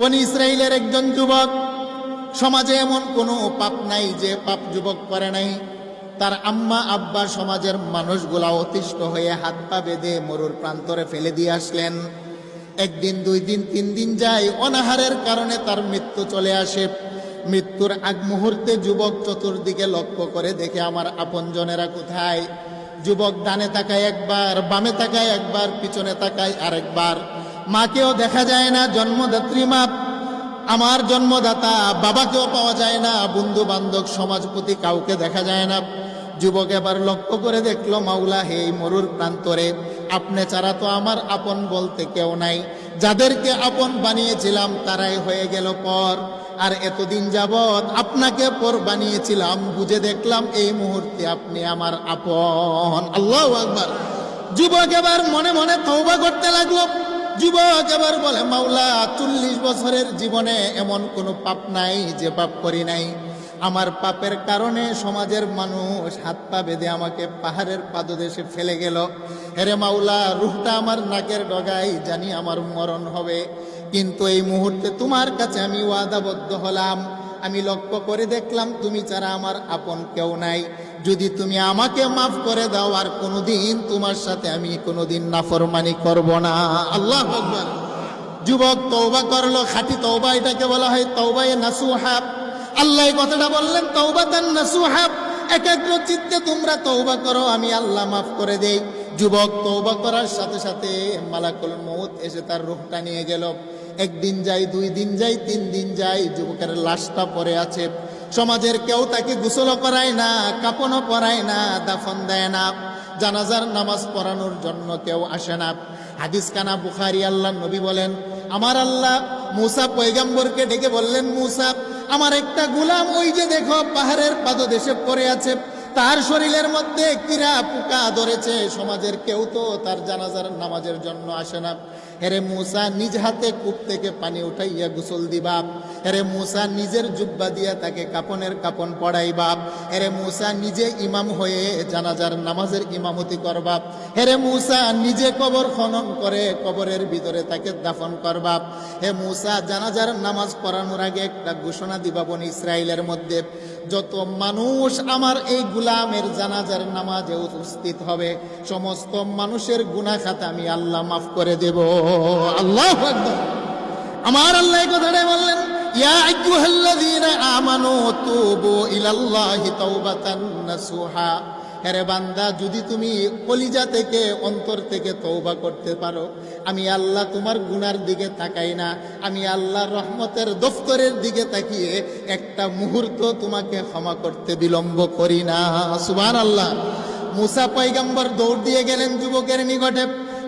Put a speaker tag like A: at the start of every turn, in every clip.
A: বনি ইসরাইলের একজন যুবক, সমাজে এমন কোনো পাপ নাই যে পাপ যুবক করে নাই। তার আম্মা আব্বা সমাজের মানুষগুলা অতিষ্ঠ হয়ে হাত পা বেঁধে মরুর প্রান্তরে ফেলে দিয়ে আসলেন। একদিন, 2 দিন, 3 দিন যায়, অনাহারের কারণে তার মৃত্যু চলে আসে। মৃত্যুর আগ মুহূর্তে যুবক চতুর্দিকে লক্ষ্য করে দেখে আমার আপনজনেরা কোথায়। যুবক ডানে তাকায় একবার, বামে তাকায় একবার, পিছনে তাকায় আরেকবার। মাকেও দেখা যায় না, জন্মদাত্রী মা, আমার জন্মদাতা বাবাকেও পাওয়া যায় না, বন্ধু বান্ধব সমাজপতি কাউকে দেখা যায় না। যুবক এবার লক্ষ্য করে দেখলো, মাওলা হে, এই মরুর প্রান্তরে আপনি ছাড়া তো আমার আপন বলতে কেউ নাই। যাদেরকে আপন বানিয়েছিলাম তারাই হয়ে গেল পর। আর এতদিন যাবৎ আপনাকে পর বানিয়েছিলাম, বুঝে দেখলাম এই মুহূর্তে আপনি আমার আপন। আল্লাহু আকবার। যুবক এবার মনে মনে তওবা করতে লাগলো। যুবক এবার বলে, মাওলা, 40 বছরের জীবনে এমন কোনো পাপ নাই যে পাপ করি নাই। আমার পাপের কারণে সমাজের মানুষ হাত পা বেঁধে আমাকে পাহাড়ের পাদদেশে ফেলে গেল। হেরে মাওলা, রুহটা আমার নাকের ডগায়, জানি আমার মরণ হবে, কিন্তু এই মুহূর্তে তোমার কাছে আমি ওয়াদাবদ্ধ হলাম। আমি লক্ষ্য করে দেখলাম তুমি ছাড়া আমার আপন কেউ নাই। যদি তুমি আমাকে মাফ করে দাও, আর কোনোদিন তোমার সাথে আমি কোনোদিন নাফরমানি করব না। আল্লাহু আকবার। যুবক তওবা করলো, খাঁটি তওবা, এটাকে বলা হয় তওবায়ে নাসুহা। আল্লাহ এই কথাটা বললেন, তওবাতান নাসুহা, একাগ্র চিত্তে তোমরা তওবা করো, আমি আল্লাহ মাফ করে দেই। যুবক তওবা করার সাথে সাথে মালাকুল মউত এসে তার রূহটা নিয়ে গেল। 1 দিন যায়, 2 দিন যায়, 3 দিন যায়, যুবকের লাশটা পড়ে আছে। সমাজের কেউ তাকে গোসলও করায় না, কাফনও পরায় না, দাফন দেয় না, জানাজার নামাজ পড়ানোর জন্য কেউ আসে না। হাদিস কানা বুখারী। আল্লাহ নবী বলেন, আমার আল্লাহ মুসা পয়গম্বরকে ডেকে বললেন, মুসা, আমার একটা গোলাম ওই যে দেখো পাহাড়ের পাদদেশে পড়ে আছে, তার শরীরের মধ্যে কীড়া পোকা ধরেছে, সমাজের কেউ তো তার জানাজার নামাজের জন্য আসে না। হেরে মুসা, নিজ হাতে কূপ থেকে পানি উঠাইয়া গোসল দিবা। হেরে মুসা, নিজের জুব্বা দিয়া তাকে কাপনের কাপন পড়াইবা। হেরে মুসা, নিজে ইমাম হয়ে জানাজার নামাজের ইমামতি করবা। হেরে মুসা, নিজে কবর খনন করে কবরের ভিতরে তাকে দাফন করবা। হে মুসা, জানাজার নামাজ পড়ানোর আগে একটা ঘোষণা দিবা, বনি ইসরাইলের মধ্যে যত মানুষ আমার এই গোলামের জানাজার নামাজে উপস্থিত হবে, সমস্ত মানুষের গুনাহ খাতা আমি আল্লাহ মাফ করে দেব। আল্লাহু আকবার। আমার আল্লাহ এই কথাটাই বললেন, ইয়া আইয়ুহাল্লাযীনা আমানু তুবু ইলাল্লাহি তাওবাতান নাসুহা। হেরে বান্দা, যদি তুমি কলিজা থেকে, অন্তর থেকে তওবা করতে পারো, আমি আল্লাহ তোমার গুনার দিকে তাকাই না, আমি আল্লাহর রহমতের দফতরের দিকে তাকিয়ে একটা মুহূর্ত তোমাকে ক্ষমা করতে বিলম্ব করি না। সুবহানাল্লাহ। মুসা পয়গম্বর দৌড় দিয়ে গেলেন যুবকের নিকটে,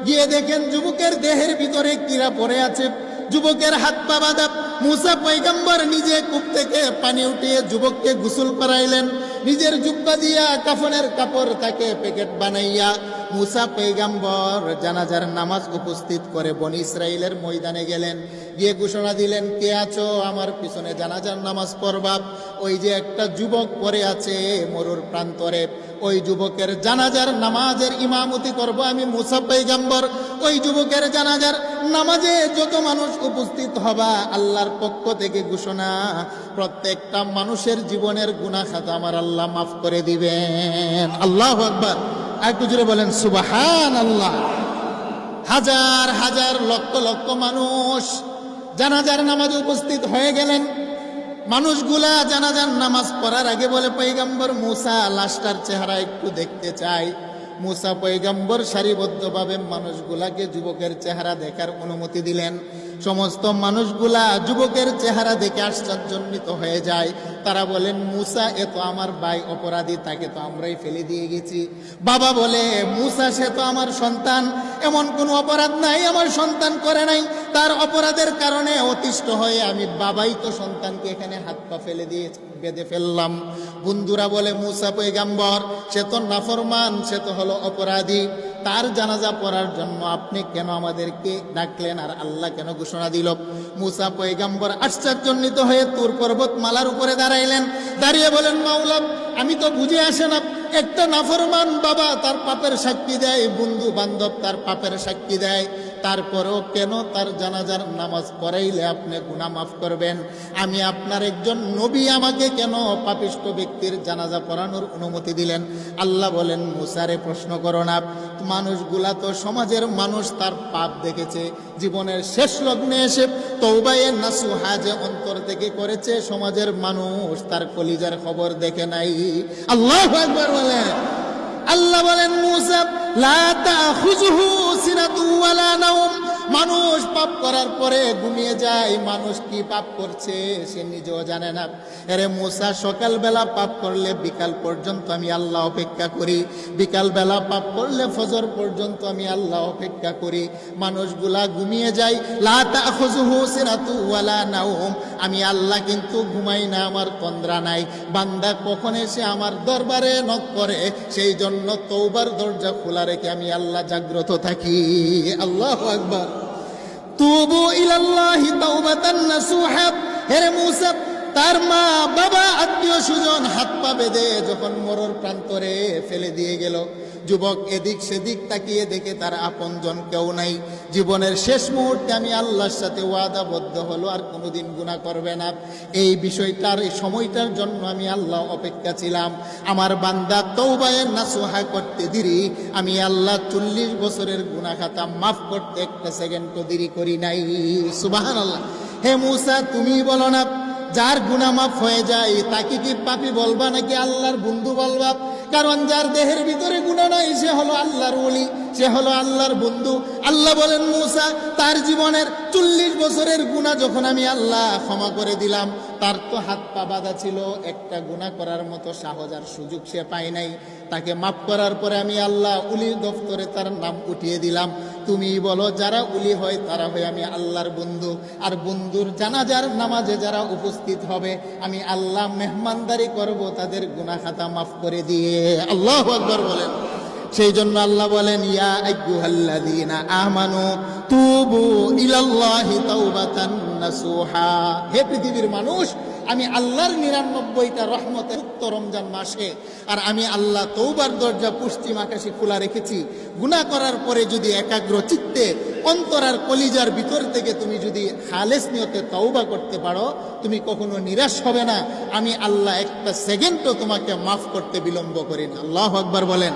A: গিয়ে দেখেন যুবকের দেহের ভিতরে কীড়া পড়ে আছে, যুবকের হাত পা বাঁধা। মুসা পয়গম্বর নিজে কূপ থেকে পানি উঠিয়ে যুবককে গোসল করাইলেন, নিজের জুব্বা দিয়া কাফনের কাপড় তাকে প্যাকেট বানাইয়া মুসা পয়গম্বর জানাজার নামাজ উপস্থিত করে বনি ইসরাইলের ময়দানে গেলেন। গিয়ে ঘোষণা দিলেন, কে আছো আমার পিছনে জানাজার নামাজ পড়বা? ওই যে একটা যুবক পড়ে আছে মরুর প্রান্তরে, ওই যুবকের জানাজার নামাজের ইমামতি করব আমি মুসা পয়গম্বর। ওই যুবকের জানাজার নামাজে যত মানুষ উপস্থিত হবা, আল্লাহর পক্ষ থেকে ঘোষণা, প্রত্যেকটা মানুষের জীবনের গুনাহ খাতা আমার আল্লাহ মাফ করে দিবেন। আল্লাহু আকবার। একটু জোরে বলেন সুবহানাল্লাহ। হাজার হাজার লক্ষ লক্ষ মানুষ জানাজার নামাজে উপস্থিত হয়ে গেলেন। মানুষগুলা জানাজার নামাজ পড়ার আগে বলে, পয়গম্বর মুসা, লাশটার চেহারা একটু দেখতে চাই। মুসা পয়গম্বর সারিবদ্ধভাবে মানুষগুলাকে যুবকের চেহারা দেখার অনুমতি দিলেন। সমস্ত মানুষগুলা যুবকের চেহারা দেখে আশ্চর্যান্বিত হয়ে যায়। তারা বলেন, মুসা, এ তো আমার ভাই অপরাধী, তাকে তো আমরাই ফেলে দিয়ে গেছি। বাবা বলে, মুসা, সে তো আমার সন্তান, এমন কোনো অপরাধ নাই আমার সন্তান করে নাই, তার অপরাধের কারণে অতিষ্ঠ হয়ে আমি বাবাই তো সন্তানকে এখানে হাত পা ফেলে দিয়ে বেঁধে ফেললাম। বন্ধুরা বলে, মুসা পয়গম্বর, সে তো নাফরমান, সে তো হলো অপরাধী, তার জানাজা পড়ার জন্য আপনি কেন আমাদেরকে ডাকলেন, আর আল্লাহ কেন ঘোষণা দিল? মুসা পয়গম্বর আশ্চর্যান্বিত হয়ে তুর পর্বতমালার উপরে দাঁড়াইলেন। দাঁড়িয়ে বলেন, মাওলা, আমি তো বুঝে আসে না, একটা নাফরমান বাবা তার পাপের সাক্ষী দেয়, বন্ধু বান্ধব তার পাপের সাক্ষী দেয়, তারপরেও কেন তার জানাজার নামাজ পড়াইলে আপনি গুনাহ মাফ করবেন? আমি আপনার একজন নবী, আমাকে কেন পাপিষ্ঠ ব্যক্তির জানাজা পড়ানোর অনুমতি দিলেন? আল্লাহ বলেন, মুসারে প্রশ্ন করো না, মানুষগুলা তো সমাজের মানুষ তার পাপ দেখেছে, জীবনের শেষ লগ্নে এসে তওবায়ে নাসুহা যে অন্তর থেকে করেছে, সমাজের মানুষ তার কলিজার খবর দেখে নাই। আল্লাহু আকবার বলেন। আল্লাহ বলেন, মুসা লা তাখুযুহু সিনাতুন ওয়ালা নাওম। মানুষ পাপ করার পরে ঘুমিয়ে যায়, মানুষ কি পাপ করছে সে নিজেও জানে না। আরে মুসা, সকালবেলা পাপ করলে বিকাল পর্যন্ত আমি আল্লাহ অপেক্ষা করি, বিকালবেলা পাপ করলে ফজর পর্যন্ত আমি আল্লাহ অপেক্ষা করি। মানুষগুলা ঘুমিয়ে যায়, লা তাখুযুহু সিনাতুন ওয়ালা নাওম। আমি আল্লাহ কিন্তু ঘুমাই না, আমার তন্দ্রা নাই। বান্দা কখন এসে আমার দরবারে নক করে, সেই জন্য তওবার দরজা খোলা রেখে আমি আল্লাহ জাগ্রত থাকি। আল্লাহু আকবার। তুবু ইলাল্লাহি তাওবাতান নাসুহা। হে মুসা, তার মা বাবা আত্মীয় স্বজন হাত পা বেঁধে যখন মরর প্রান্তরে ফেলে দিয়ে গেল, যুবক এদিক সেদিক তাকিয়ে দেখে তার আপনজন কেউ নাই। জীবনের শেষ মুহূর্তে আমি আল্লাহর সাথে ওয়াদাবদ্ধ হলো আর কোনোদিন গুনাহ করবে না। এই বিষয়টার, এই সময়টার জন্য আমি আল্লাহ অপেক্ষা ছিলাম। আমার বান্দা তওবায়ে নাসুহা করতে দেরি, আমি আল্লাহ 40 বছরের গুনাহ খাতা মাফ করতে একটা সেকেন্ডও দেরি করি নাই। সুবহানাল্লাহ। হে মুসা, তুমি বলো না, যার গুনাহ মাফ হয়ে যায় তাকে কি পাপী বলবা নাকি আল্লাহর বন্ধু বলবা? কারণ যার দেহের ভিতরে গুনাহ নাই সে হলো আল্লাহর ওলি, সে হলো আল্লাহর বন্ধু। আল্লাহ বলেন, মুসা, তার জীবনের 40 বছরের গুনাহ যখন আমি আল্লাহ ক্ষমা করে দিলাম, তার তো হাত পা বাঁধা ছিল, একটা গুনাহ করার মতো সাহস আর সুযোগ সে পায় নাই। তাকে মাফ করার পরে আমি আল্লাহ উলির দফতরে তার নাম উঠিয়ে দিলাম। তুমি বলো, যারা উলি হয় তারা হয় আমি আল্লাহর বন্ধু, আর বন্ধুর জানাজার নামাজে যারা উপস্থিত হবে আমি আল্লাহ মেহমানদারি করব তাদের গুনাহ খাতা মাফ করে দিয়ে। আল্লাহু আকবার বলেন। সেই জন্য আল্লাহ বলেন, ইয়া আইয়ুহাল্লাযীনা আমানু তুবু ইলাল্লাহি তাওবাতান নাসুহা। হে পৃথিবীর মানুষ, আমি আল্লাহর 99টা রহমতের উক্ত রমজান মাসে, আর আমি আল্লাহ তওবার দরজা পশ্চিম আকাশে খোলা রেখেছি। গুনাহ করার পরে যদি একাগ্র চিত্তে অন্তর আর কলিজার ভিতর থেকে তুমি যদি খালেস নিয়তে তওবা করতে পারো, তুমি কখনো নিরাশ হবে না। আমি আল্লাহ একটা সেকেন্ডও তোমাকে মাফ করতে বিলম্ব করি না। আল্লাহু আকবার বলেন।